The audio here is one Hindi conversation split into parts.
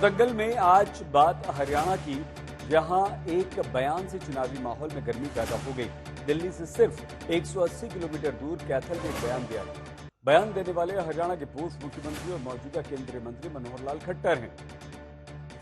दंगल में आज बात हरियाणा की, जहां एक बयान से चुनावी माहौल में गर्मी पैदा हो गई। दिल्ली से सिर्फ 180 किलोमीटर दूर कैथल में एक बयान दिया गया। बयान देने वाले हरियाणा के पूर्व मुख्यमंत्री और मौजूदा केंद्रीय मंत्री मनोहर लाल खट्टर हैं।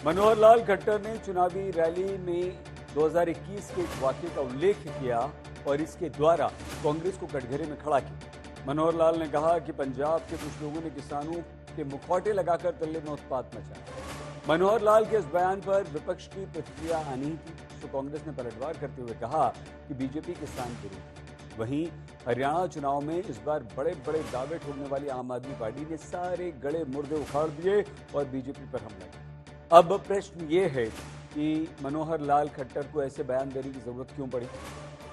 मनोहर लाल खट्टर ने चुनावी रैली में 2021 के एक वाकये का उल्लेख किया और इसके द्वारा कांग्रेस को कटघरे में खड़ा किया। मनोहर लाल ने कहा कि पंजाब के कुछ लोगों ने किसानों के मुखौटे लगाकर दिल्ली में उत्पात मचाया। मनोहर लाल के इस बयान पर विपक्ष की प्रतिक्रिया आनी थी, तो कांग्रेस ने पलटवार करते हुए कहा कि बीजेपी किसान विरोधी। वहीं हरियाणा चुनाव में इस बार बड़े बड़े दावे ठोकने वाली आम आदमी पार्टी ने सारे गड़े मुर्दे उखाड़ दिए और बीजेपी पर हमला किया। अब प्रश्न ये है कि मनोहर लाल खट्टर को ऐसे बयान देने की जरूरत क्यों पड़ी।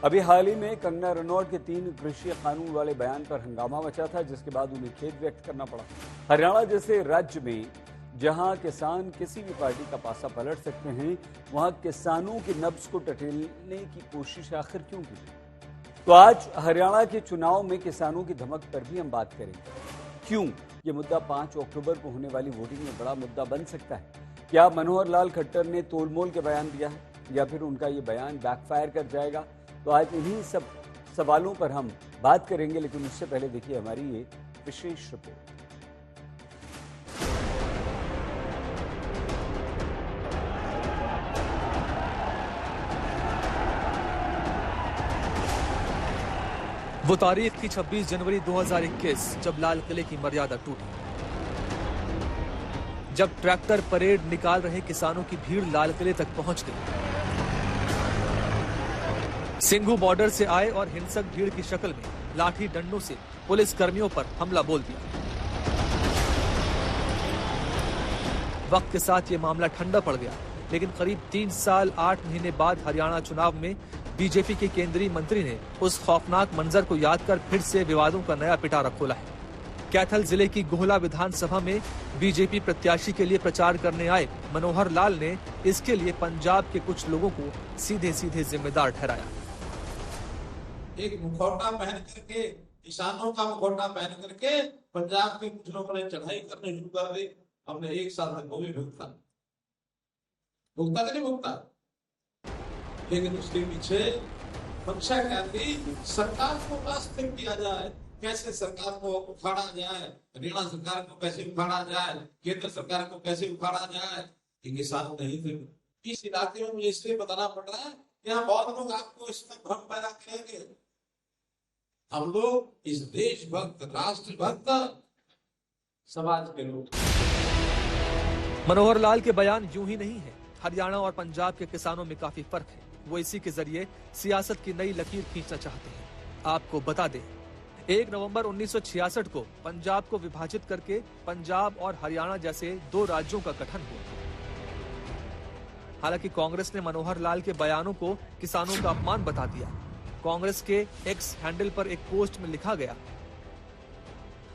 अभी हाल ही में कंगना रनौत के 3 कृषि कानून वाले बयान पर हंगामा मचा था, जिसके बाद उन्हें खेद व्यक्त करना पड़ा। हरियाणा जैसे राज्य में जहां किसान किसी भी पार्टी का पासा पलट सकते हैं, वहां किसानों की नब्ज को टटेलने की कोशिश आखिर क्यों की। तो आज हरियाणा के चुनाव में किसानों की धमक पर भी हम बात करेंगे। क्यों ये मुद्दा 5 अक्टूबर को होने वाली वोटिंग में बड़ा मुद्दा बन सकता है। क्या मनोहर लाल खट्टर ने तोलमोल के बयान दिया है या फिर उनका ये बयान बैकफायर कर जाएगा। तो आज इन्हीं सब सवालों पर हम बात करेंगे, लेकिन उससे पहले देखिए हमारी ये विशेष रिपोर्ट। वो तारीख थी 26 जनवरी 2021, जब लाल किले की मर्यादा टूटी। जब ट्रैक्टर परेड निकाल रहे किसानों की भीड़ लाल किले तक पहुंच गई। सिंघू बॉर्डर से आए और हिंसक भीड़ की शक्ल में लाठी डंडों से पुलिस कर्मियों पर हमला बोल दिया। वक्त के साथ ये मामला ठंडा पड़ गया, लेकिन करीब 3 साल 8 महीने बाद हरियाणा चुनाव में बीजेपी के केंद्रीय मंत्री ने उस खौफनाक मंजर को याद कर फिर से विवादों का नया पिटारा खोला है। कैथल जिले की गोहला विधानसभा में बीजेपी प्रत्याशी के लिए प्रचार करने आए मनोहर लाल ने इसके लिए पंजाब के कुछ लोगों को सीधे सीधे जिम्मेदार ठहराया। एक मुखौटा पहन करके, किसानों का मुखौटा पहन करके पंजाब के कुछ लोगों ने चढ़ाई करने शुरू कर दी। हमने 1 साल तक वो भी भुगता तो नहीं भुगता, लेकिन उसके पीछे मंशा क्या थी, सरकार को रास्ते किया जाए, कैसे सरकार को उखाड़ा जाए, हरियाणा सरकार को कैसे उखाड़ा जाए, केंद्र सरकार को कैसे उखाड़ा जाए। ये किसान नहीं थे। इस इलाके में मुझे इसलिए बताना पड़ रहा है, यहाँ बहुत लोग आपको इसमें भ्रम पैदा करेंगे। हम लोग इस देशभक्त, राष्ट्रभक्त समाज के लोग। मनोहर लाल के बयान यूं ही नहीं है। हरियाणा और पंजाब के किसानों में काफी फर्क है। वो इसी के जरिए सियासत की नई लकीर खींचना चाहते हैं। आपको बता दें, 1 नवंबर 1966 को पंजाब को विभाजित करके पंजाब और हरियाणा जैसे 2 राज्यों का गठन हुआ। हालांकि कांग्रेस ने मनोहर लाल के बयानों को किसानों का अपमान बता दिया। कांग्रेस के एक्स हैंडल पर एक पोस्ट में लिखा गया,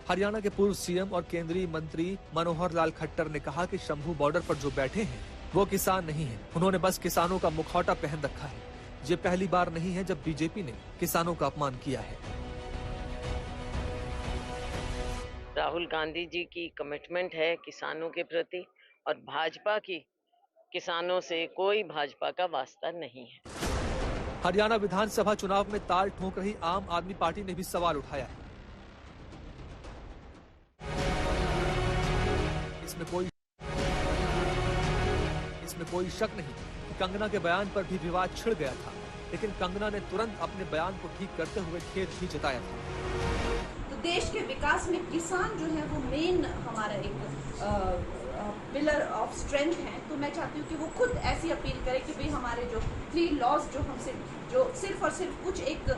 हरियाणा के पूर्व सीएम और केंद्रीय मंत्री मनोहर लाल खट्टर ने कहा कि शंभू बॉर्डर पर जो बैठे हैं वो किसान नहीं है, उन्होंने बस किसानों का मुखौटा पहन रखा है। ये पहली बार नहीं है जब बीजेपी ने किसानों का अपमान किया है। राहुल गांधी जी की कमिटमेंट है किसानों के प्रति, और भाजपा की किसानों से कोई भाजपा का वास्ता नहीं है। हरियाणा विधानसभा चुनाव में ताल ठोक रही आम आदमी पार्टी ने भी सवाल उठाया है। इसमें कोई शक नहीं कि कंगना के बयान पर भी विवाद छिड़ गया था, लेकिन कंगना ने तुरंत अपने बयान को ठीक करते हुए खेद भी जताया था। तो देश के विकास में किसान जो है वो मेन हमारा एक पिलर ऑफ स्ट्रेंथ है। तो मैं चाहती हूँ कि वो खुद ऐसी अपील करे कि भाई हमारे जो 3 लॉज जो हमसे जो सिर्फ और सिर्फ कुछ एक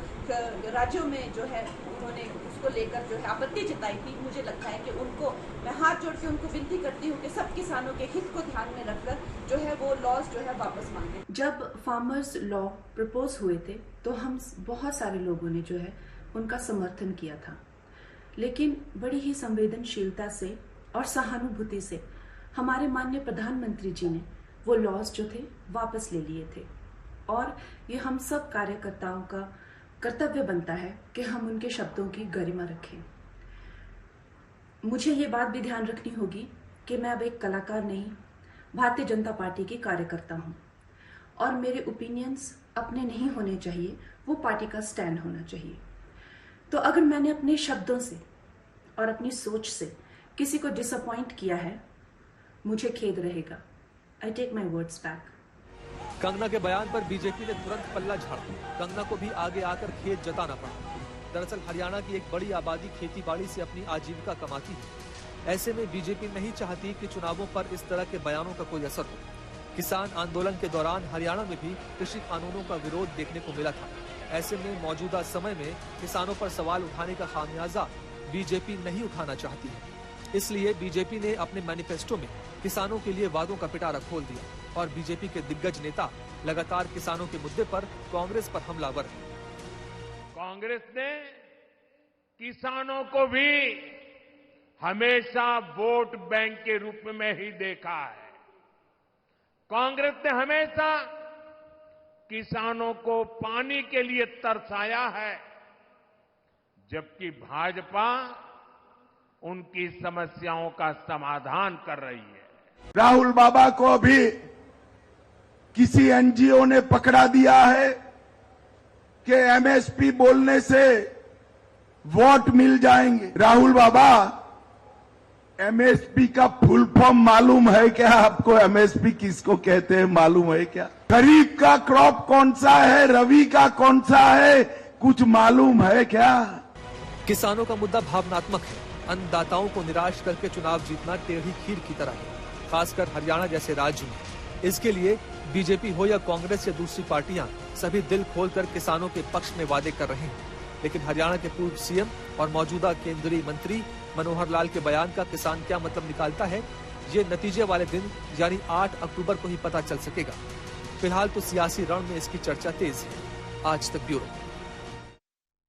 राज्यों में जो है उन्होंने उसको लेकर जो है आपत्ति जताई थी, मुझे लगता है कि उनको मैं हाथ जोड़ के उनको विनती करती हूँ कि सब किसानों के हित को ध्यान में रखकर जो है वो लॉज जो है वापस मांगे। जब फार्मर्स लॉ प्रपोज हुए थे तो हम बहुत सारे लोगों ने जो है उनका समर्थन किया था, लेकिन बड़ी ही संवेदनशीलता से और सहानुभूति से हमारे माननीय प्रधानमंत्री जी ने वो लॉज जो थे वापस ले लिए थे। और ये हम सब कार्यकर्ताओं का कर्तव्य बनता है कि हम उनके शब्दों की गरिमा रखें। मुझे ये बात भी ध्यान रखनी होगी कि मैं अब एक कलाकार नहीं, भारतीय जनता पार्टी की कार्यकर्ता हूँ और मेरे ओपिनियंस अपने नहीं होने चाहिए, वो पार्टी का स्टैंड होना चाहिए। तो अगर मैंने अपने शब्दों से और अपनी सोच से किसी को डिसअपॉइंट किया है, मुझे खेद रहेगा। I take my words back. Kangana के बयान पर बीजेपी ने तुरंत पल्ला झाड़ा। कंगना को भी आगे आकर खेद जताना पड़ा। दरअसल हरियाणा की एक बड़ी आबादी खेती-बाड़ी से अपनी आजीविका कमाती है। ऐसे में बीजेपी नहीं चाहती कि चुनावों पर इस तरह के बयानों का कोई असर हो। किसान आंदोलन के दौरान हरियाणा में भी कृषि कानूनों का विरोध देखने को मिला था। ऐसे में मौजूदा समय में किसानों पर सवाल उठाने का खामियाजा बीजेपी नहीं उठाना चाहती है। इसलिए बीजेपी ने अपने मैनिफेस्टो में किसानों के लिए वादों का पिटारा खोल दिया और बीजेपी के दिग्गज नेता लगातार किसानों के मुद्दे पर कांग्रेस पर हमलावर हैं। कांग्रेस ने किसानों को भी हमेशा वोट बैंक के रूप में ही देखा है। कांग्रेस ने हमेशा किसानों को पानी के लिए तरसाया है, जबकि भाजपा उनकी समस्याओं का समाधान कर रही है। राहुल बाबा को अभी किसी एनजीओ ने पकड़ा दिया है कि एमएसपी बोलने से वोट मिल जाएंगे। राहुल बाबा, एमएसपी का फुल फॉर्म मालूम है क्या आपको? एमएसपी किसको कहते हैं मालूम है क्या? खरीफ का क्रॉप कौन सा है, रबी का कौन सा है, कुछ मालूम है क्या? किसानों का मुद्दा भावनात्मक है। अन्नदाताओं को निराश करके चुनाव जीतना टेढ़ी खीर की तरह है, खासकर हरियाणा जैसे राज्य में। इसके लिए बीजेपी हो या कांग्रेस या दूसरी पार्टियां सभी दिल खोलकर किसानों के पक्ष में वादे कर रहे हैं। लेकिन हरियाणा के पूर्व सीएम और मौजूदा केंद्रीय मंत्री मनोहर लाल के बयान का किसान क्या मतलब निकालता है, ये नतीजे वाले दिन यानी 8 अक्टूबर को ही पता चल सकेगा। फिलहाल तो सियासी रण में इसकी चर्चा तेज है। आज तक ब्यूरो।